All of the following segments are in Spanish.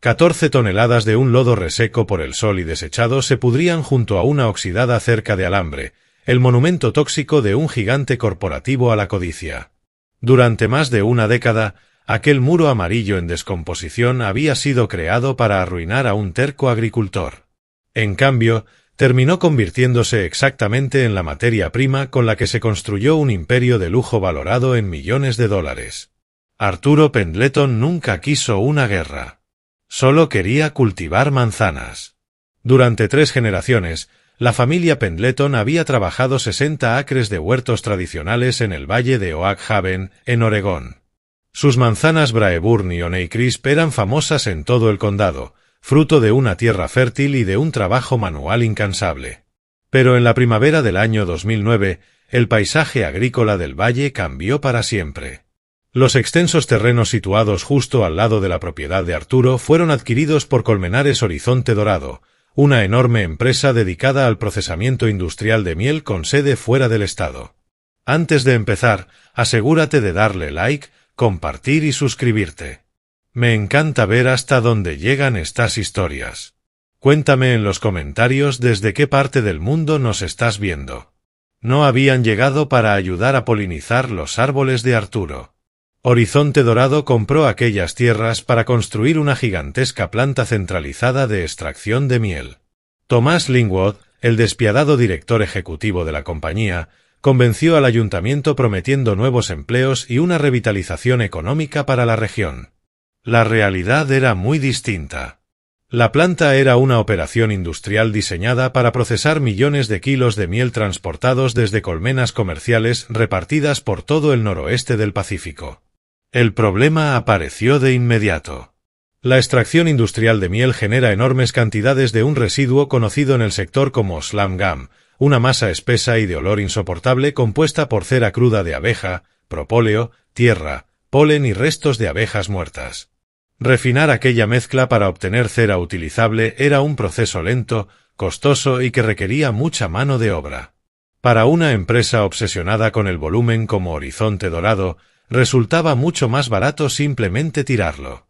14 toneladas de un lodo reseco por el sol y desechado se pudrían junto a una oxidada cerca de alambre, el monumento tóxico de un gigante corporativo a la codicia. Durante más de una década, aquel muro amarillo en descomposición había sido creado para arruinar a un terco agricultor. En cambio, terminó convirtiéndose exactamente en la materia prima con la que se construyó un imperio de lujo valorado en millones de dólares. Arturo Pendleton nunca quiso una guerra. Solo quería cultivar manzanas. Durante 3 generaciones, la familia Pendleton había trabajado 60 acres de huertos tradicionales en el valle de Oak Haven, en Oregón. Sus manzanas Braeburn y Honeycrisp eran famosas en todo el condado, fruto de una tierra fértil y de un trabajo manual incansable. Pero en la primavera del año 2009, el paisaje agrícola del valle cambió para siempre. Los extensos terrenos situados justo al lado de la propiedad de Arturo fueron adquiridos por Colmenares Horizonte Dorado, una enorme empresa dedicada al procesamiento industrial de miel con sede fuera del estado. Antes de empezar, asegúrate de darle like, compartir y suscribirte. Me encanta ver hasta dónde llegan estas historias. Cuéntame en los comentarios desde qué parte del mundo nos estás viendo. No habían llegado para ayudar a polinizar los árboles de Arturo. Horizonte Dorado compró aquellas tierras para construir una gigantesca planta centralizada de extracción de miel. Thomas Lingwood, el despiadado director ejecutivo de la compañía, convenció al ayuntamiento prometiendo nuevos empleos y una revitalización económica para la región. La realidad era muy distinta. La planta era una operación industrial diseñada para procesar millones de kilos de miel transportados desde colmenas comerciales repartidas por todo el noroeste del Pacífico. El problema apareció de inmediato. La extracción industrial de miel genera enormes cantidades de un residuo conocido en el sector como slime gum, una masa espesa y de olor insoportable compuesta por cera cruda de abeja, propóleo, tierra, polen y restos de abejas muertas. Refinar aquella mezcla para obtener cera utilizable era un proceso lento, costoso y que requería mucha mano de obra. Para una empresa obsesionada con el volumen como Horizonte Dorado, resultaba mucho más barato simplemente tirarlo.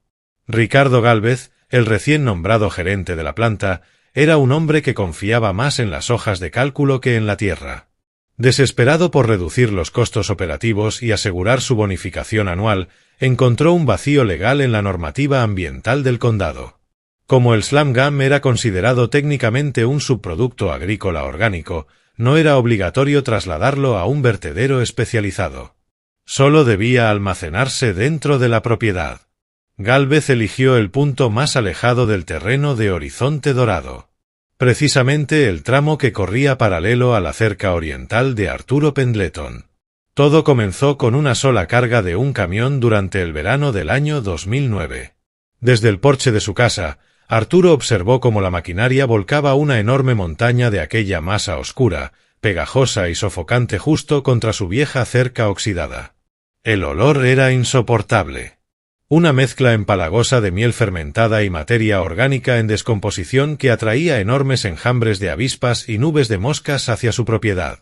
Ricardo Gálvez, el recién nombrado gerente de la planta, era un hombre que confiaba más en las hojas de cálculo que en la tierra. Desesperado por reducir los costos operativos y asegurar su bonificación anual, encontró un vacío legal en la normativa ambiental del condado. Como el slime gum era considerado técnicamente un subproducto agrícola orgánico, no era obligatorio trasladarlo a un vertedero especializado. Solo debía almacenarse dentro de la propiedad. Gálvez eligió el punto más alejado del terreno de Horizonte Dorado. Precisamente el tramo que corría paralelo a la cerca oriental de Arturo Pendleton. Todo comenzó con una sola carga de un camión durante el verano del año 2009. Desde el porche de su casa, Arturo observó cómo la maquinaria volcaba una enorme montaña de aquella masa oscura, pegajosa y sofocante justo contra su vieja cerca oxidada. El olor era insoportable. Una mezcla empalagosa de miel fermentada y materia orgánica en descomposición que atraía enormes enjambres de avispas y nubes de moscas hacia su propiedad.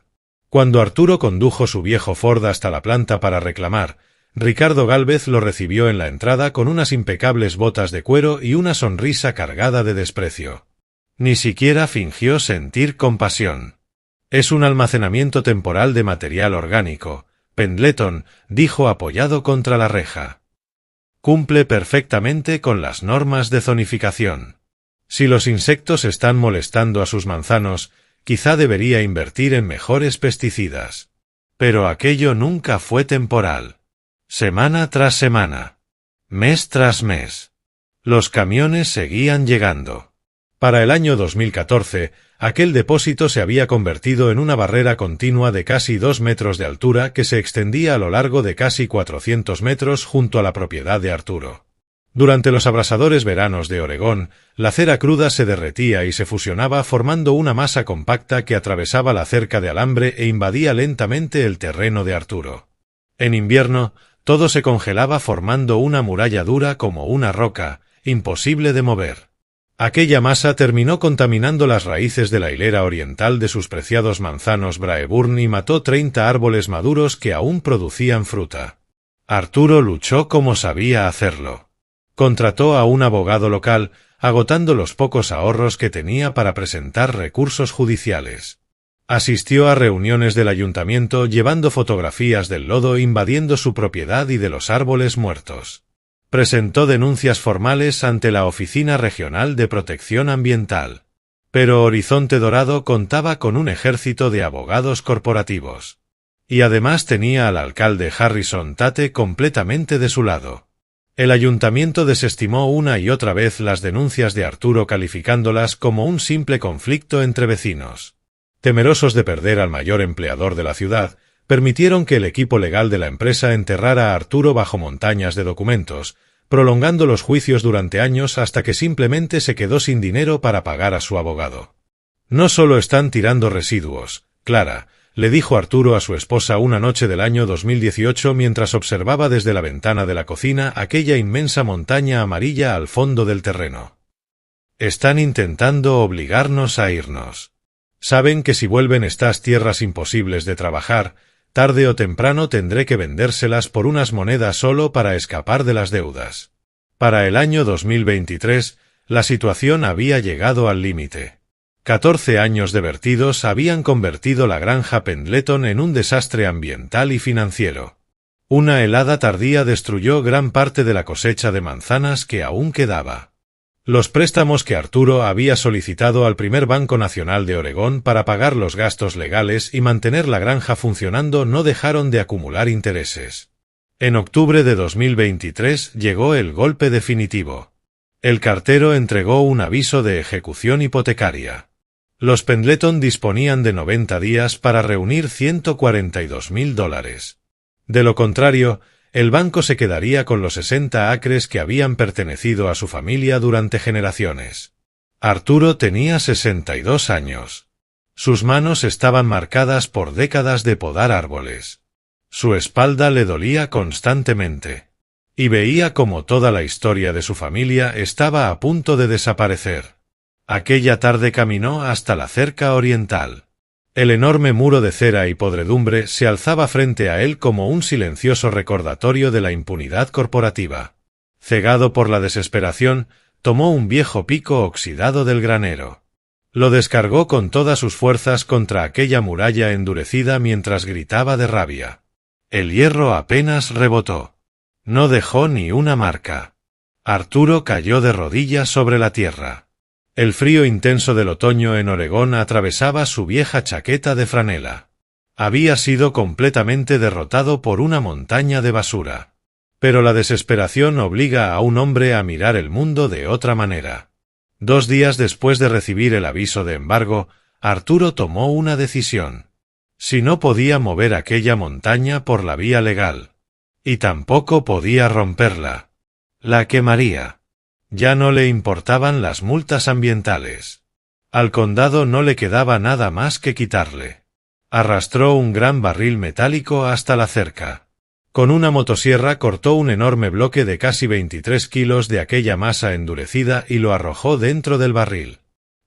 Cuando Arturo condujo su viejo Ford hasta la planta para reclamar, Ricardo Gálvez lo recibió en la entrada con unas impecables botas de cuero y una sonrisa cargada de desprecio. Ni siquiera fingió sentir compasión. «Es un almacenamiento temporal de material orgánico», Pendleton dijo apoyado contra la reja. Cumple perfectamente con las normas de zonificación. Si los insectos están molestando a sus manzanos, quizá debería invertir en mejores pesticidas. Pero aquello nunca fue temporal. Semana tras semana. Mes tras mes. Los camiones seguían llegando. Para el año 2014, aquel depósito se había convertido en una barrera continua de casi 2 metros de altura que se extendía a lo largo de casi 400 metros junto a la propiedad de Arturo. Durante los abrasadores veranos de Oregón, la cera cruda se derretía y se fusionaba formando una masa compacta que atravesaba la cerca de alambre e invadía lentamente el terreno de Arturo. En invierno, todo se congelaba formando una muralla dura como una roca, imposible de mover. Aquella masa terminó contaminando las raíces de la hilera oriental de sus preciados manzanos Braeburn y mató 30 árboles maduros que aún producían fruta. Arturo luchó como sabía hacerlo. Contrató a un abogado local, agotando los pocos ahorros que tenía para presentar recursos judiciales. Asistió a reuniones del ayuntamiento llevando fotografías del lodo invadiendo su propiedad y de los árboles muertos. Presentó denuncias formales ante la Oficina Regional de Protección Ambiental. Pero Horizonte Dorado contaba con un ejército de abogados corporativos. Y además tenía al alcalde Harrison Tate completamente de su lado. El ayuntamiento desestimó una y otra vez las denuncias de Arturo calificándolas como un simple conflicto entre vecinos. Temerosos de perder al mayor empleador de la ciudad, permitieron que el equipo legal de la empresa enterrara a Arturo bajo montañas de documentos, prolongando los juicios durante años hasta que simplemente se quedó sin dinero para pagar a su abogado. No solo están tirando residuos, Clara, le dijo Arturo a su esposa una noche del año 2018 mientras observaba desde la ventana de la cocina aquella inmensa montaña amarilla al fondo del terreno. Están intentando obligarnos a irnos. Saben que si vuelven estas tierras imposibles de trabajar, tarde o temprano tendré que vendérselas por unas monedas solo para escapar de las deudas. Para el año 2023, la situación había llegado al límite. 14 años de vertidos habían convertido la granja Pendleton en un desastre ambiental y financiero. Una helada tardía destruyó gran parte de la cosecha de manzanas que aún quedaba. Los préstamos que Arturo había solicitado al primer Banco Nacional de Oregón para pagar los gastos legales y mantener la granja funcionando no dejaron de acumular intereses. En octubre de 2023 llegó el golpe definitivo. El cartero entregó un aviso de ejecución hipotecaria. Los Pendleton disponían de 90 días para reunir $142.000. De lo contrario, el banco se quedaría con los 60 acres que habían pertenecido a su familia durante generaciones. Arturo tenía 62 años. Sus manos estaban marcadas por décadas de podar árboles. Su espalda le dolía constantemente. Y veía como toda la historia de su familia estaba a punto de desaparecer. Aquella tarde caminó hasta la cerca oriental. El enorme muro de cera y podredumbre se alzaba frente a él como un silencioso recordatorio de la impunidad corporativa. Cegado por la desesperación, tomó un viejo pico oxidado del granero. Lo descargó con todas sus fuerzas contra aquella muralla endurecida mientras gritaba de rabia. El hierro apenas rebotó. No dejó ni una marca. Arturo cayó de rodillas sobre la tierra. El frío intenso del otoño en Oregón atravesaba su vieja chaqueta de franela. Había sido completamente derrotado por una montaña de basura. Pero la desesperación obliga a un hombre a mirar el mundo de otra manera. 2 días después de recibir el aviso de embargo, Arturo tomó una decisión. Si no podía mover aquella montaña por la vía legal. Y tampoco podía romperla. La quemaría. Ya no le importaban las multas ambientales. Al condado no le quedaba nada más que quitarle. Arrastró un gran barril metálico hasta la cerca. Con una motosierra cortó un enorme bloque de casi 23 kilos de aquella masa endurecida y lo arrojó dentro del barril.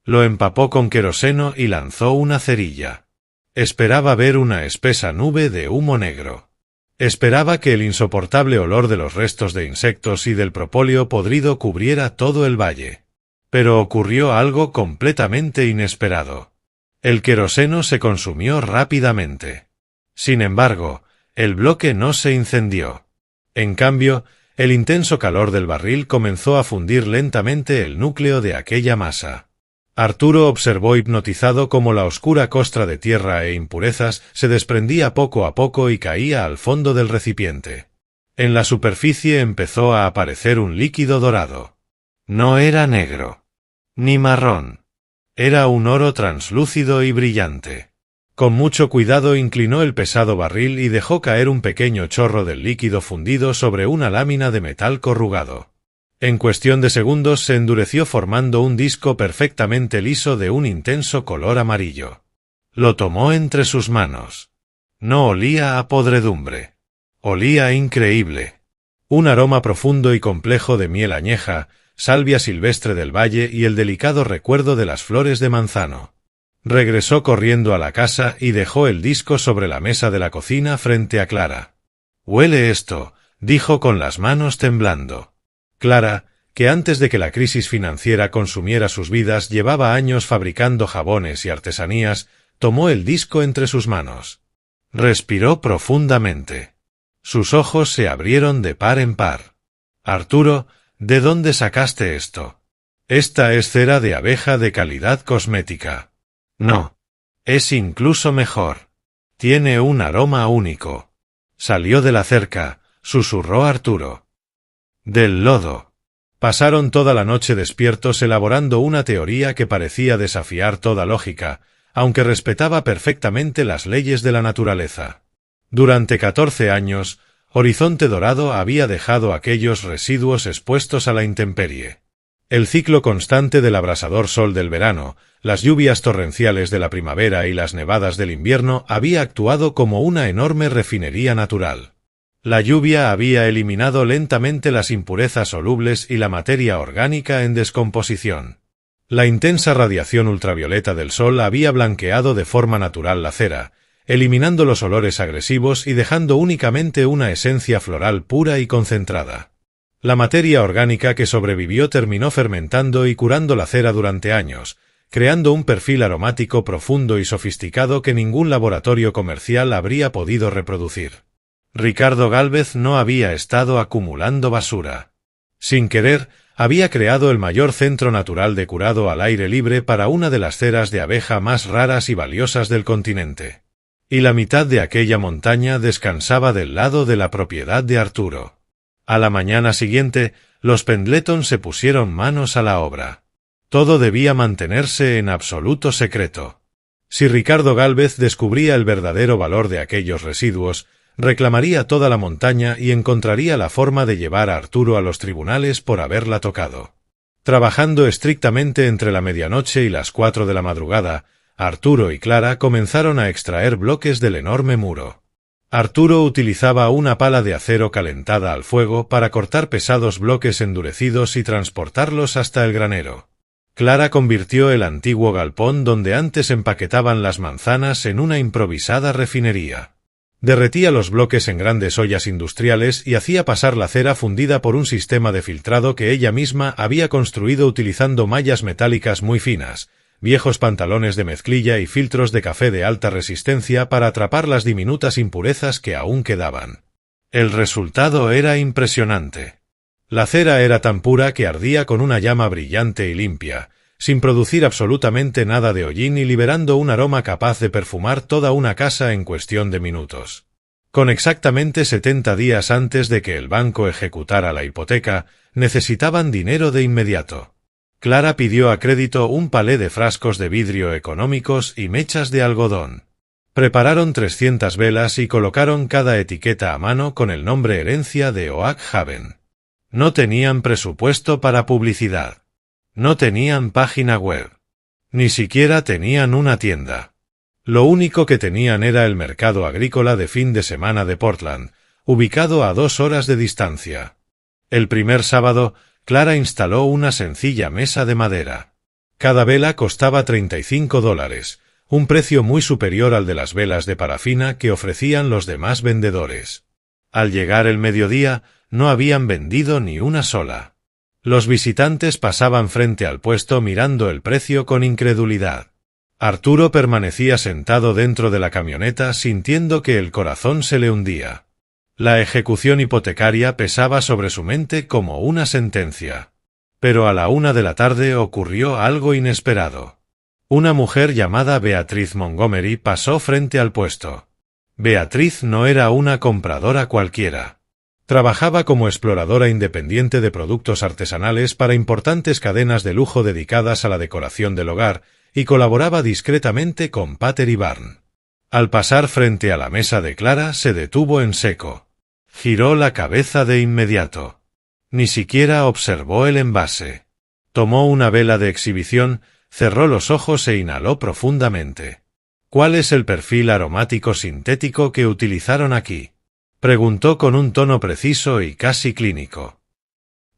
Lo empapó con queroseno y lanzó una cerilla. Esperaba ver una espesa nube de humo negro. Esperaba que el insoportable olor de los restos de insectos y del propóleo podrido cubriera todo el valle. Pero ocurrió algo completamente inesperado. El queroseno se consumió rápidamente. Sin embargo, el bloque no se incendió. En cambio, el intenso calor del barril comenzó a fundir lentamente el núcleo de aquella masa. Arturo observó hipnotizado cómo la oscura costra de tierra e impurezas se desprendía poco a poco y caía al fondo del recipiente. En la superficie empezó a aparecer un líquido dorado. No era negro, ni marrón. Era un oro translúcido y brillante. Con mucho cuidado inclinó el pesado barril y dejó caer un pequeño chorro del líquido fundido sobre una lámina de metal corrugado. En cuestión de segundos se endureció formando un disco perfectamente liso de un intenso color amarillo. Lo tomó entre sus manos. No olía a podredumbre. Olía increíble. Un aroma profundo y complejo de miel añeja, salvia silvestre del valle y el delicado recuerdo de las flores de manzano. Regresó corriendo a la casa y dejó el disco sobre la mesa de la cocina frente a Clara. «Huele esto», dijo con las manos temblando. Clara, que antes de que la crisis financiera consumiera sus vidas llevaba años fabricando jabones y artesanías, tomó el disco entre sus manos. Respiró profundamente. Sus ojos se abrieron de par en par. «Arturo, ¿de dónde sacaste esto?» «Esta es cera de abeja de calidad cosmética». «No. Es incluso mejor. Tiene un aroma único». Salió de la cerca, susurró Arturo. «Del lodo». Pasaron toda la noche despiertos elaborando una teoría que parecía desafiar toda lógica, aunque respetaba perfectamente las leyes de la naturaleza. Durante 14 años, Horizonte Dorado había dejado aquellos residuos expuestos a la intemperie. El ciclo constante del abrasador sol del verano, las lluvias torrenciales de la primavera y las nevadas del invierno había actuado como una enorme refinería natural. La lluvia había eliminado lentamente las impurezas solubles y la materia orgánica en descomposición. La intensa radiación ultravioleta del sol había blanqueado de forma natural la cera, eliminando los olores agresivos y dejando únicamente una esencia floral pura y concentrada. La materia orgánica que sobrevivió terminó fermentando y curando la cera durante años, creando un perfil aromático profundo y sofisticado que ningún laboratorio comercial habría podido reproducir. Ricardo Gálvez no había estado acumulando basura. Sin querer, había creado el mayor centro natural de curado al aire libre para una de las ceras de abeja más raras y valiosas del continente. Y la mitad de aquella montaña descansaba del lado de la propiedad de Arturo. A la mañana siguiente, los Pendleton se pusieron manos a la obra. Todo debía mantenerse en absoluto secreto. Si Ricardo Gálvez descubría el verdadero valor de aquellos residuos, reclamaría toda la montaña y encontraría la forma de llevar a Arturo a los tribunales por haberla tocado. Trabajando estrictamente entre la medianoche y las 4 de la madrugada, Arturo y Clara comenzaron a extraer bloques del enorme muro. Arturo utilizaba una pala de acero calentada al fuego para cortar pesados bloques endurecidos y transportarlos hasta el granero. Clara convirtió el antiguo galpón donde antes empaquetaban las manzanas en una improvisada refinería. Derretía los bloques en grandes ollas industriales y hacía pasar la cera fundida por un sistema de filtrado que ella misma había construido utilizando mallas metálicas muy finas, viejos pantalones de mezclilla y filtros de café de alta resistencia para atrapar las diminutas impurezas que aún quedaban. El resultado era impresionante. La cera era tan pura que ardía con una llama brillante y limpia, sin producir absolutamente nada de hollín y liberando un aroma capaz de perfumar toda una casa en cuestión de minutos. Con exactamente 70 días antes de que el banco ejecutara la hipoteca, necesitaban dinero de inmediato. Clara pidió a crédito un palé de frascos de vidrio económicos y mechas de algodón. Prepararon 300 velas y colocaron cada etiqueta a mano con el nombre Herencia de Oak Haven. No tenían presupuesto para publicidad. No tenían página web. Ni siquiera tenían una tienda. Lo único que tenían era el mercado agrícola de fin de semana de Portland, ubicado a 2 horas de distancia. El primer sábado, Clara instaló una sencilla mesa de madera. Cada vela costaba $35, un precio muy superior al de las velas de parafina que ofrecían los demás vendedores. Al llegar el mediodía, no habían vendido ni una sola. Los visitantes pasaban frente al puesto mirando el precio con incredulidad. Arturo permanecía sentado dentro de la camioneta sintiendo que el corazón se le hundía. La ejecución hipotecaria pesaba sobre su mente como una sentencia. Pero a la 1 de la tarde ocurrió algo inesperado. Una mujer llamada Beatriz Montgomery pasó frente al puesto. Beatriz no era una compradora cualquiera. Trabajaba como exploradora independiente de productos artesanales para importantes cadenas de lujo dedicadas a la decoración del hogar y colaboraba discretamente con Pater & Barn. Al pasar frente a la mesa de Clara se detuvo en seco. Giró la cabeza de inmediato. Ni siquiera observó el envase. Tomó una vela de exhibición, cerró los ojos e inhaló profundamente. ¿Cuál es el perfil aromático sintético que utilizaron aquí?, preguntó con un tono preciso y casi clínico.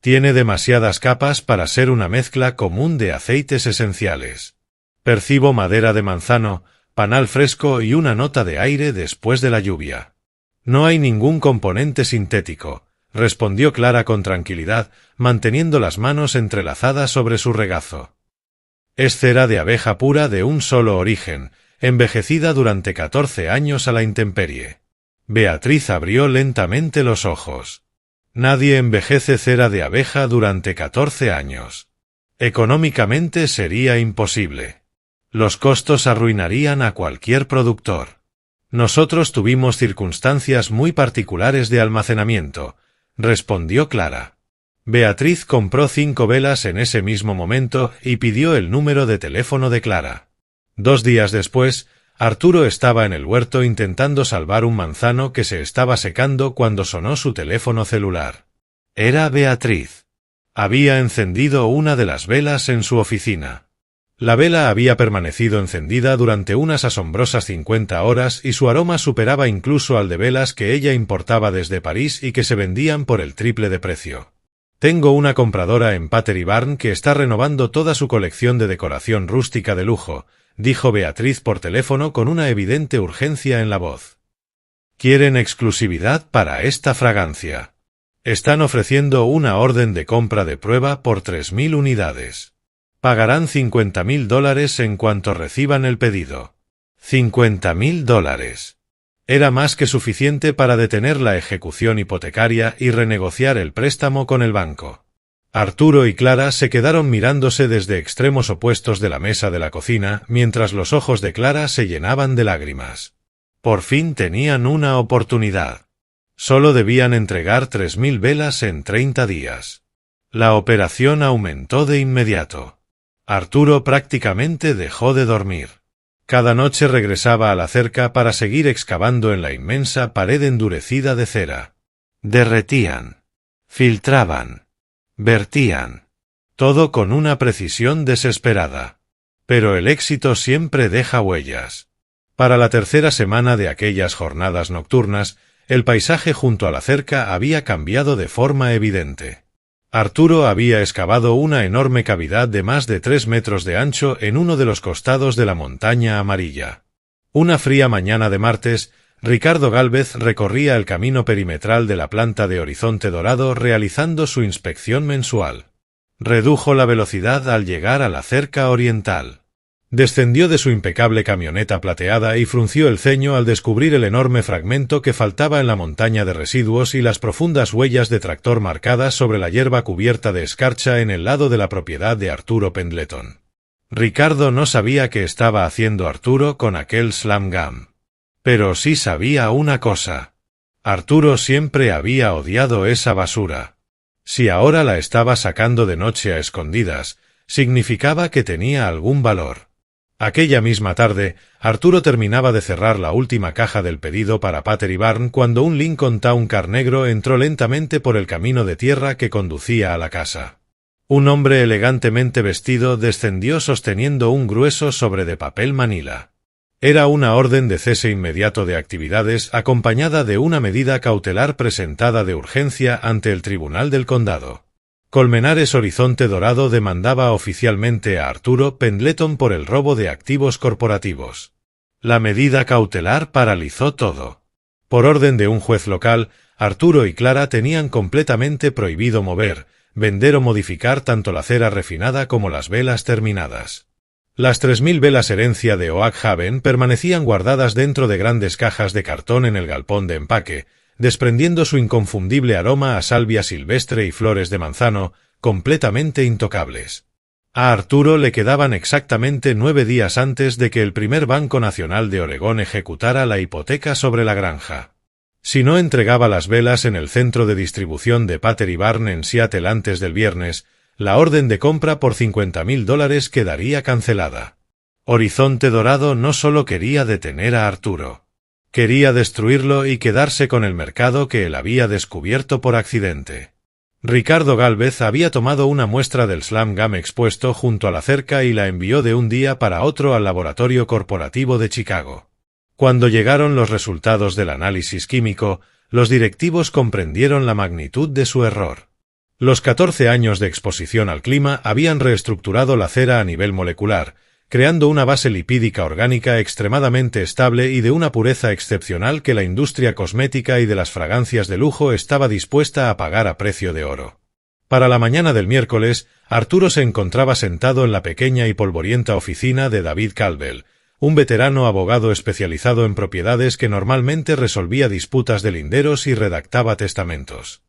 Tiene demasiadas capas para ser una mezcla común de aceites esenciales. Percibo madera de manzano, panal fresco y una nota de aire después de la lluvia. No hay ningún componente sintético, respondió Clara con tranquilidad, manteniendo las manos entrelazadas sobre su regazo. Es cera de abeja pura de un solo origen, envejecida durante 14 años a la intemperie. Beatriz abrió lentamente los ojos. Nadie envejece cera de abeja durante 14 años. Económicamente sería imposible. Los costos arruinarían a cualquier productor. Nosotros tuvimos circunstancias muy particulares de almacenamiento, respondió Clara. Beatriz compró 5 velas en ese mismo momento y pidió el número de teléfono de Clara. 2 días después, Arturo estaba en el huerto intentando salvar un manzano que se estaba secando cuando sonó su teléfono celular. Era Beatriz. Había encendido una de las velas en su oficina. La vela había permanecido encendida durante unas asombrosas 50 horas y su aroma superaba incluso al de velas que ella importaba desde París y que se vendían por el triple de precio. Tengo una compradora en Pottery Barn que está renovando toda su colección de decoración rústica de lujo, dijo Beatriz por teléfono con una evidente urgencia en la voz. Quieren exclusividad para esta fragancia. Están ofreciendo una orden de compra de prueba por 3.000 unidades. Pagarán $50.000 en cuanto reciban el pedido. $50.000. Era más que suficiente para detener la ejecución hipotecaria y renegociar el préstamo con el banco. Arturo y Clara se quedaron mirándose desde extremos opuestos de la mesa de la cocina, mientras los ojos de Clara se llenaban de lágrimas. Por fin tenían una oportunidad. Solo debían entregar 3.000 velas en 30 días. La operación aumentó de inmediato. Arturo prácticamente dejó de dormir. Cada noche regresaba a la cerca para seguir excavando en la inmensa pared endurecida de cera. Derretían. Filtraban. Vertían. Todo con una precisión desesperada. Pero el éxito siempre deja huellas. Para la tercera semana de aquellas jornadas nocturnas, el paisaje junto a la cerca había cambiado de forma evidente. Arturo había excavado una enorme cavidad de más de 3 metros de ancho en uno de los costados de la montaña amarilla. Una fría mañana de martes, Ricardo Gálvez recorría el camino perimetral de la planta de Horizonte Dorado realizando su inspección mensual. Redujo la velocidad al llegar a la cerca oriental. Descendió de su impecable camioneta plateada y frunció el ceño al descubrir el enorme fragmento que faltaba en la montaña de residuos y las profundas huellas de tractor marcadas sobre la hierba cubierta de escarcha en el lado de la propiedad de Arturo Pendleton. Ricardo no sabía qué estaba haciendo Arturo con aquel Slam Gum. Pero sí sabía una cosa. Arturo siempre había odiado esa basura. Si ahora la estaba sacando de noche a escondidas, significaba que tenía algún valor. Aquella misma tarde, Arturo terminaba de cerrar la última caja del pedido para Pottery Barn cuando un Lincoln Town Car negro entró lentamente por el camino de tierra que conducía a la casa. Un hombre elegantemente vestido descendió sosteniendo un grueso sobre de papel manila. Era una orden de cese inmediato de actividades acompañada de una medida cautelar presentada de urgencia ante el Tribunal del Condado. Colmenares Horizonte Dorado demandaba oficialmente a Arturo Pendleton por el robo de activos corporativos. La medida cautelar paralizó todo. Por orden de un juez local, Arturo y Clara tenían completamente prohibido mover, vender o modificar tanto la cera refinada como las velas terminadas. Las 3.000 velas herencia de Oak Haven permanecían guardadas dentro de grandes cajas de cartón en el galpón de empaque, desprendiendo su inconfundible aroma a salvia silvestre y flores de manzano, completamente intocables. A Arturo le quedaban exactamente 9 días antes de que el primer Banco Nacional de Oregón ejecutara la hipoteca sobre la granja. Si no entregaba las velas en el centro de distribución de Pottery Barn en Seattle antes del viernes, la orden de compra por $50.000 quedaría cancelada. Horizonte Dorado no solo quería detener a Arturo. Quería destruirlo y quedarse con el mercado que él había descubierto por accidente. Ricardo Gálvez había tomado una muestra del Slam Gum expuesto junto a la cerca y la envió de un día para otro al laboratorio corporativo de Chicago. Cuando llegaron los resultados del análisis químico, los directivos comprendieron la magnitud de su error. Los 14 años de exposición al clima habían reestructurado la cera a nivel molecular, creando una base lipídica orgánica extremadamente estable y de una pureza excepcional que la industria cosmética y de las fragancias de lujo estaba dispuesta a pagar a precio de oro. Para la mañana del miércoles, Arturo se encontraba sentado en la pequeña y polvorienta oficina de David Caldwell, un veterano abogado especializado en propiedades que normalmente resolvía disputas de linderos y redactaba testamentos.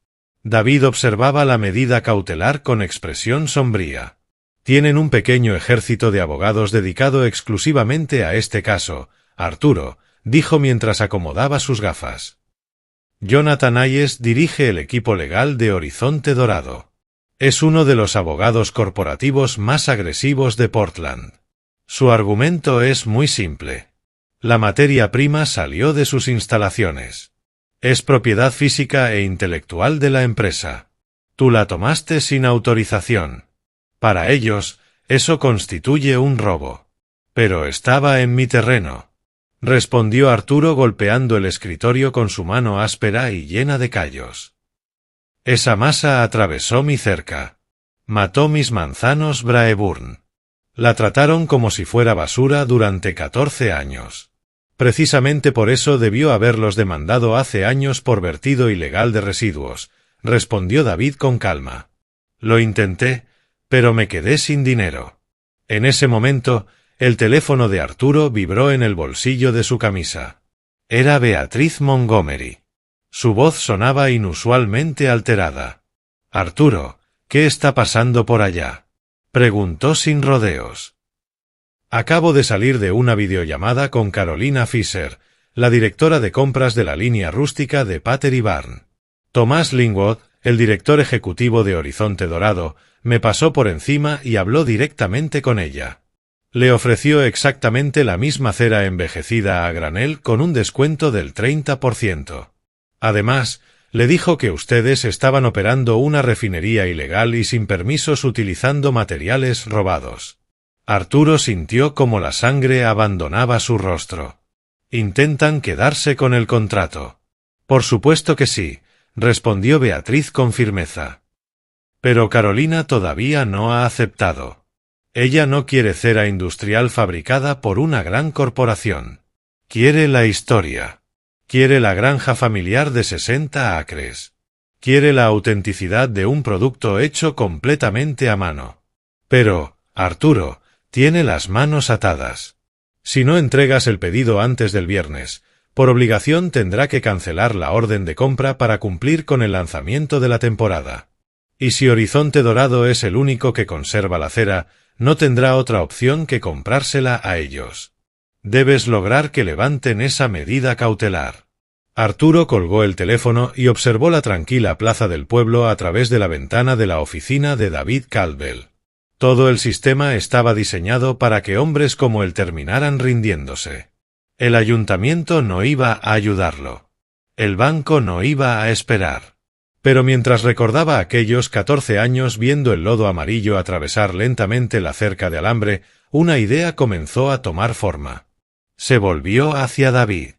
David observaba la medida cautelar con expresión sombría. «Tienen un pequeño ejército de abogados dedicado exclusivamente a este caso», Arturo dijo mientras acomodaba sus gafas. Jonathan Hayes dirige el equipo legal de Horizonte Dorado. Es uno de los abogados corporativos más agresivos de Portland. Su argumento es muy simple. La materia prima salió de sus instalaciones. Es propiedad física e intelectual de la empresa. Tú la tomaste sin autorización. Para ellos, eso constituye un robo. Pero estaba en mi terreno, respondió Arturo golpeando el escritorio con su mano áspera y llena de callos. Esa masa atravesó mi cerca. Mató mis manzanos Braeburn. La trataron como si fuera basura durante 14 años. Precisamente por eso debió haberlos demandado hace años por vertido ilegal de residuos, respondió David con calma. Lo intenté, pero me quedé sin dinero. En ese momento, el teléfono de Arturo vibró en el bolsillo de su camisa. Era Beatriz Montgomery. Su voz sonaba inusualmente alterada. Arturo, ¿qué está pasando por allá?, preguntó sin rodeos. Acabo de salir de una videollamada con Carolina Fisher, la directora de compras de la línea rústica de Pater & Barn. Tomás Lingwood, el director ejecutivo de Horizonte Dorado, me pasó por encima y habló directamente con ella. Le ofreció exactamente la misma cera envejecida a granel con un descuento del 30%. Además, le dijo que ustedes estaban operando una refinería ilegal y sin permisos utilizando materiales robados. Arturo sintió como la sangre abandonaba su rostro. ¿Intentan quedarse con el contrato? Por supuesto que sí, respondió Beatriz con firmeza. Pero Carolina todavía no ha aceptado. Ella no quiere cera industrial fabricada por una gran corporación. Quiere la historia. Quiere la granja familiar de 60 acres. Quiere la autenticidad de un producto hecho completamente a mano. Pero, Arturo, tiene las manos atadas. Si no entregas el pedido antes del viernes, por obligación tendrá que cancelar la orden de compra para cumplir con el lanzamiento de la temporada. Y si Horizonte Dorado es el único que conserva la cera, no tendrá otra opción que comprársela a ellos. Debes lograr que levanten esa medida cautelar. Arturo colgó el teléfono y observó la tranquila plaza del pueblo a través de la ventana de la oficina de David Caldwell. Todo el sistema estaba diseñado para que hombres como él terminaran rindiéndose. El ayuntamiento no iba a ayudarlo. El banco no iba a esperar. Pero mientras recordaba aquellos 14 años viendo el lodo amarillo atravesar lentamente la cerca de alambre, una idea comenzó a tomar forma. Se volvió hacia David.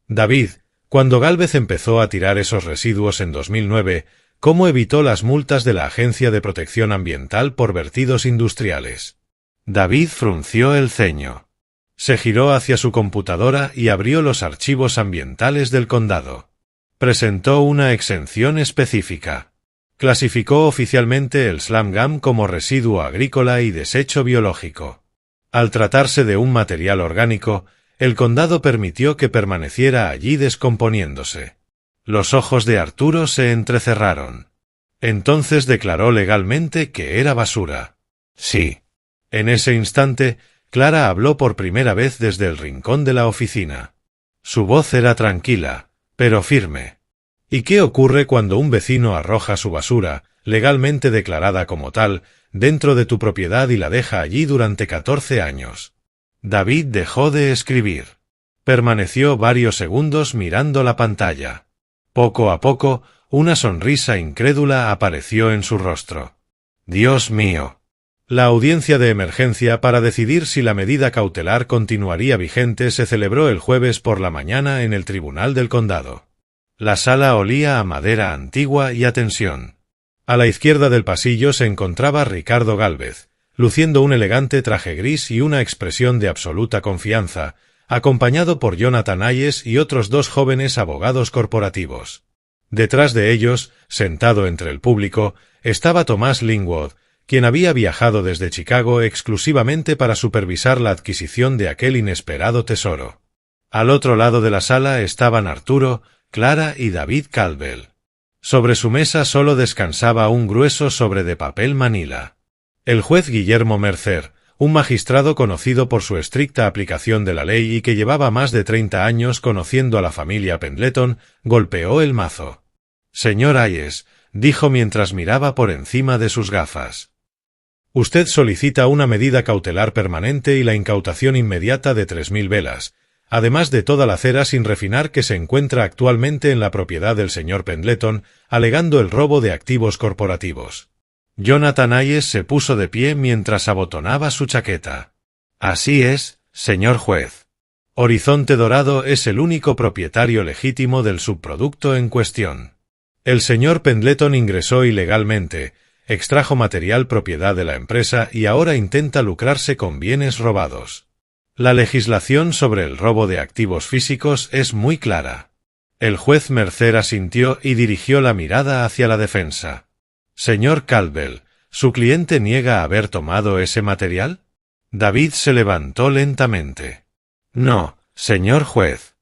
David, cuando Gálvez empezó a tirar esos residuos en 2009, ¿cómo evitó las multas de la Agencia de Protección Ambiental por vertidos industriales? David frunció el ceño. Se giró hacia su computadora y abrió los archivos ambientales del condado. Presentó una exención específica. Clasificó oficialmente el slam gum como residuo agrícola y desecho biológico. Al tratarse de un material orgánico, el condado permitió que permaneciera allí descomponiéndose. Los ojos de Arturo se entrecerraron. Entonces declaró legalmente que era basura. Sí. En ese instante, Clara habló por primera vez desde el rincón de la oficina. Su voz era tranquila, pero firme. ¿Y qué ocurre cuando un vecino arroja su basura, legalmente declarada como tal, dentro de tu propiedad y la deja allí durante 14 años? David dejó de escribir. Permaneció varios segundos mirando la pantalla. Poco a poco, una sonrisa incrédula apareció en su rostro. Dios mío. La audiencia de emergencia para decidir si la medida cautelar continuaría vigente se celebró el jueves por la mañana en el Tribunal del Condado. La sala olía a madera antigua y a tensión. A la izquierda del pasillo se encontraba Ricardo Gálvez, luciendo un elegante traje gris y una expresión de absoluta confianza, acompañado por Jonathan Hayes y otros 2 jóvenes abogados corporativos. Detrás de ellos, sentado entre el público, estaba Thomas Linwood, quien había viajado desde Chicago exclusivamente para supervisar la adquisición de aquel inesperado tesoro. Al otro lado de la sala estaban Arturo, Clara y David Caldwell. Sobre su mesa solo descansaba un grueso sobre de papel manila. El juez Guillermo Mercer, un magistrado conocido por su estricta aplicación de la ley y que llevaba más de 30 años conociendo a la familia Pendleton, golpeó el mazo. «Señor Hayes», dijo mientras miraba por encima de sus gafas. «Usted solicita una medida cautelar permanente y la incautación inmediata de 3.000 velas, además de toda la cera sin refinar que se encuentra actualmente en la propiedad del señor Pendleton, alegando el robo de activos corporativos». Jonathan Hayes se puso de pie mientras abotonaba su chaqueta. «Así es, señor juez. Horizonte Dorado es el único propietario legítimo del subproducto en cuestión. El señor Pendleton ingresó ilegalmente, extrajo material propiedad de la empresa y ahora intenta lucrarse con bienes robados. La legislación sobre el robo de activos físicos es muy clara». El juez Mercer asintió y dirigió la mirada hacia la defensa. «Señor Caldwell, ¿su cliente niega haber tomado ese material?» David se levantó lentamente. «No, señor juez.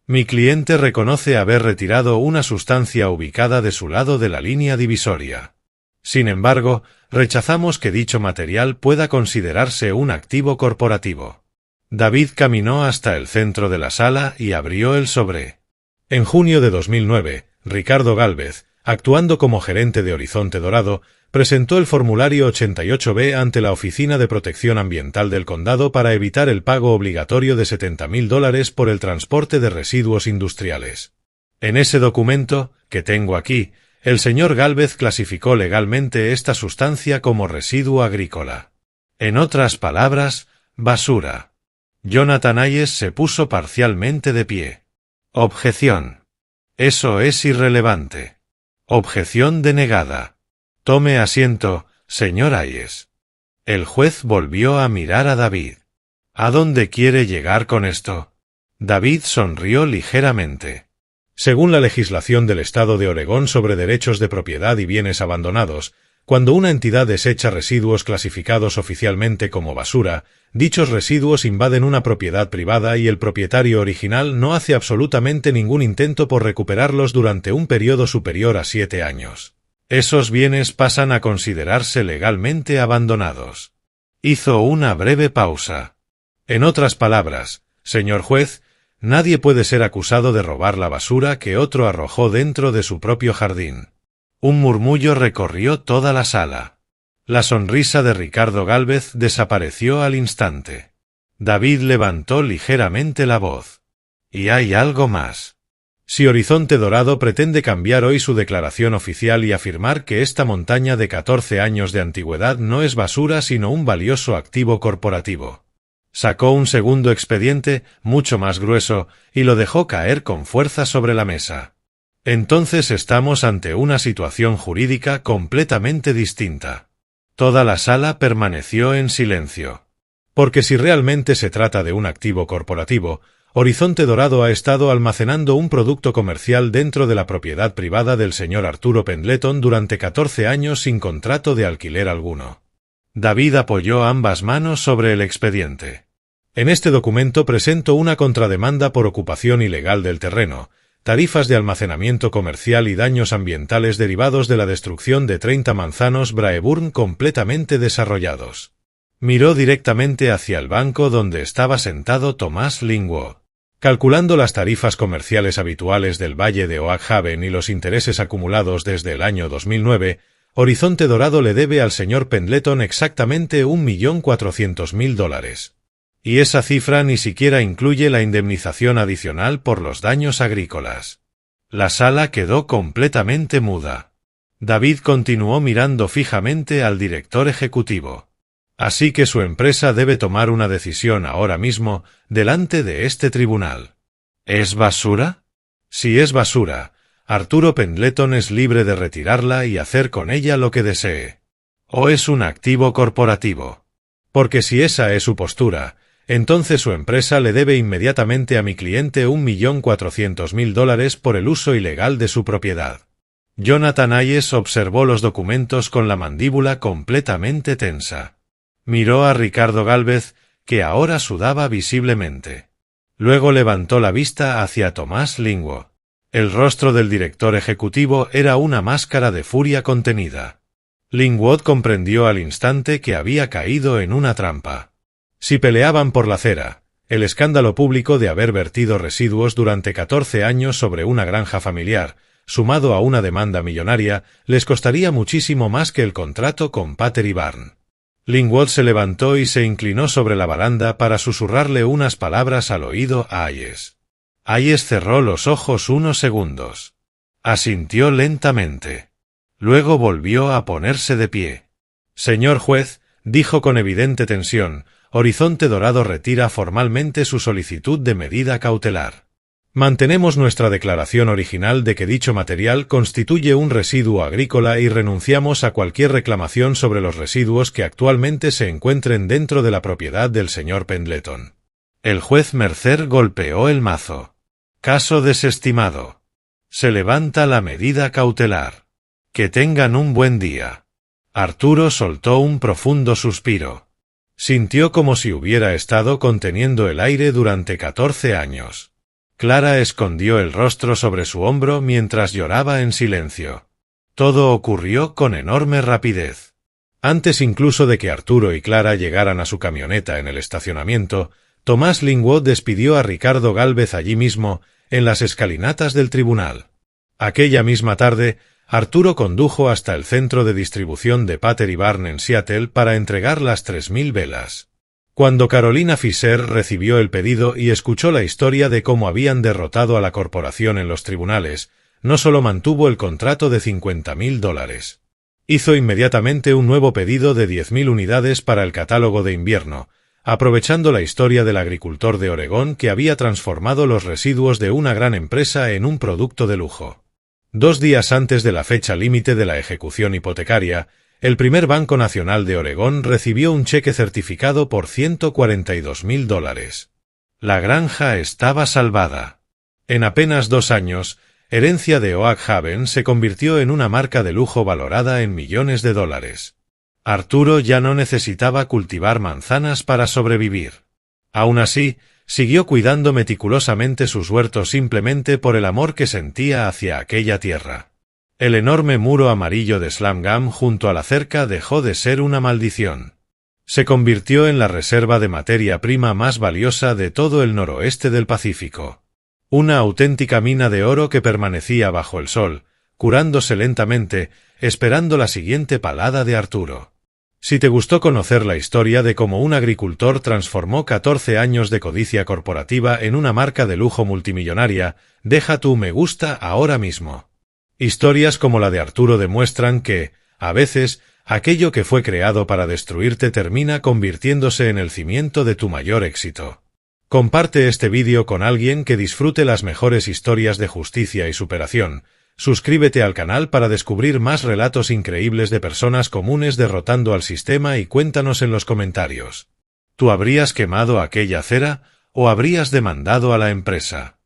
Mi cliente reconoce haber retirado una sustancia ubicada de su lado de la línea divisoria. Sin embargo, rechazamos que dicho material pueda considerarse un activo corporativo». David caminó hasta el centro de la sala y abrió el sobre. En junio de 2009, Ricardo Gálvez, actuando como gerente de Horizonte Dorado, presentó el formulario 88B ante la Oficina de Protección Ambiental del Condado para evitar el pago obligatorio de $70.000 por el transporte de residuos industriales. En ese documento, que tengo aquí, el señor Gálvez clasificó legalmente esta sustancia como residuo agrícola. En otras palabras, basura. Jonathan Hayes se puso parcialmente de pie. «Objeción. Eso es irrelevante». «Objeción denegada. Tome asiento, señor Hayes». El juez volvió a mirar a David. «¿A dónde quiere llegar con esto?» David sonrió ligeramente. Según la legislación del Estado de Oregón sobre derechos de propiedad y bienes abandonados, cuando una entidad desecha residuos clasificados oficialmente como basura, dichos residuos invaden una propiedad privada y el propietario original no hace absolutamente ningún intento por recuperarlos durante un periodo superior a 7 años. Esos bienes pasan a considerarse legalmente abandonados. Hizo una breve pausa. En otras palabras, señor juez, nadie puede ser acusado de robar la basura que otro arrojó dentro de su propio jardín. Un murmullo recorrió toda la sala. La sonrisa de Ricardo Gálvez desapareció al instante. David levantó ligeramente la voz. «Y hay algo más. Si Horizonte Dorado pretende cambiar hoy su declaración oficial y afirmar que esta montaña de 14 años de antigüedad no es basura sino un valioso activo corporativo». Sacó un segundo expediente, mucho más grueso, y lo dejó caer con fuerza sobre la mesa. «Entonces estamos ante una situación jurídica completamente distinta». Toda la sala permaneció en silencio. Porque si realmente se trata de un activo corporativo, Horizonte Dorado ha estado almacenando un producto comercial dentro de la propiedad privada del señor Arturo Pendleton durante 14 años sin contrato de alquiler alguno. David apoyó ambas manos sobre el expediente. «En este documento presento una contrademanda por ocupación ilegal del terreno, tarifas de almacenamiento comercial y daños ambientales derivados de la destrucción de 30 manzanos Braeburn completamente desarrollados». Miró directamente hacia el banco donde estaba sentado Thomas Linwood. Calculando las tarifas comerciales habituales del Valle de Oak Haven y los intereses acumulados desde el año 2009, Horizonte Dorado le debe al señor Pendleton exactamente $1.400.000. Y esa cifra ni siquiera incluye la indemnización adicional por los daños agrícolas. La sala quedó completamente muda. David continuó mirando fijamente al director ejecutivo. «Así que su empresa debe tomar una decisión ahora mismo delante de este tribunal. ¿Es basura? Si es basura, Arturo Pendleton es libre de retirarla y hacer con ella lo que desee. ¿O es un activo corporativo? Porque si esa es su postura, entonces su empresa le debe inmediatamente a mi cliente $1.400.000 por el uso ilegal de su propiedad. Jonathan Hayes observó los documentos con la mandíbula completamente tensa. Miró a Ricardo Gálvez, que ahora sudaba visiblemente. Luego levantó la vista hacia Tomás Linwood. El rostro del director ejecutivo era una máscara de furia contenida. Linwood comprendió al instante que había caído en una trampa. Si peleaban por la cera, el escándalo público de haber vertido residuos durante 14 años sobre una granja familiar, sumado a una demanda millonaria, les costaría muchísimo más que el contrato con Pater y Barn. Linwood se levantó y se inclinó sobre la baranda para susurrarle unas palabras al oído a Hayes. Hayes cerró los ojos unos segundos. Asintió lentamente. Luego volvió a ponerse de pie. Señor juez, dijo con evidente tensión, Horizonte Dorado retira formalmente su solicitud de medida cautelar. Mantenemos nuestra declaración original de que dicho material constituye un residuo agrícola y renunciamos a cualquier reclamación sobre los residuos que actualmente se encuentren dentro de la propiedad del señor Pendleton. El juez Mercer golpeó el mazo. Caso desestimado. Se levanta la medida cautelar. Que tengan un buen día. Arturo soltó un profundo suspiro. Sintió como si hubiera estado conteniendo el aire durante 14 años. Clara escondió el rostro sobre su hombro mientras lloraba en silencio. Todo ocurrió con enorme rapidez. Antes incluso de que Arturo y Clara llegaran a su camioneta en el estacionamiento, Tomás Linwood despidió a Ricardo Gálvez allí mismo, en las escalinatas del tribunal. Aquella misma tarde, Arturo condujo hasta el centro de distribución de Pater y Barn en Seattle para entregar las 3.000 velas. Cuando Carolina Fisher recibió el pedido y escuchó la historia de cómo habían derrotado a la corporación en los tribunales, no solo mantuvo el contrato de $50.000. Hizo inmediatamente un nuevo pedido de 10.000 unidades para el catálogo de invierno, aprovechando la historia del agricultor de Oregón que había transformado los residuos de una gran empresa en un producto de lujo. 2 días antes de la fecha límite de la ejecución hipotecaria, el primer Banco Nacional de Oregón recibió un cheque certificado por $142.000. La granja estaba salvada. En apenas 2 años, Herencia de Oak Haven se convirtió en una marca de lujo valorada en millones de dólares. Arturo ya no necesitaba cultivar manzanas para sobrevivir. Aún así, siguió cuidando meticulosamente sus huertos simplemente por el amor que sentía hacia aquella tierra. El enorme muro amarillo de Slam Gum junto a la cerca dejó de ser una maldición. Se convirtió en la reserva de materia prima más valiosa de todo el noroeste del Pacífico. Una auténtica mina de oro que permanecía bajo el sol, curándose lentamente, esperando la siguiente palada de Arturo. Si te gustó conocer la historia de cómo un agricultor transformó 14 años de codicia corporativa en una marca de lujo multimillonaria, deja tu me gusta ahora mismo. Historias como la de Arturo demuestran que, a veces, aquello que fue creado para destruirte termina convirtiéndose en el cimiento de tu mayor éxito. Comparte este vídeo con alguien que disfrute las mejores historias de justicia y superación. Suscríbete al canal para descubrir más relatos increíbles de personas comunes derrotando al sistema y cuéntanos en los comentarios. ¿Tú habrías quemado aquella cera o habrías demandado a la empresa?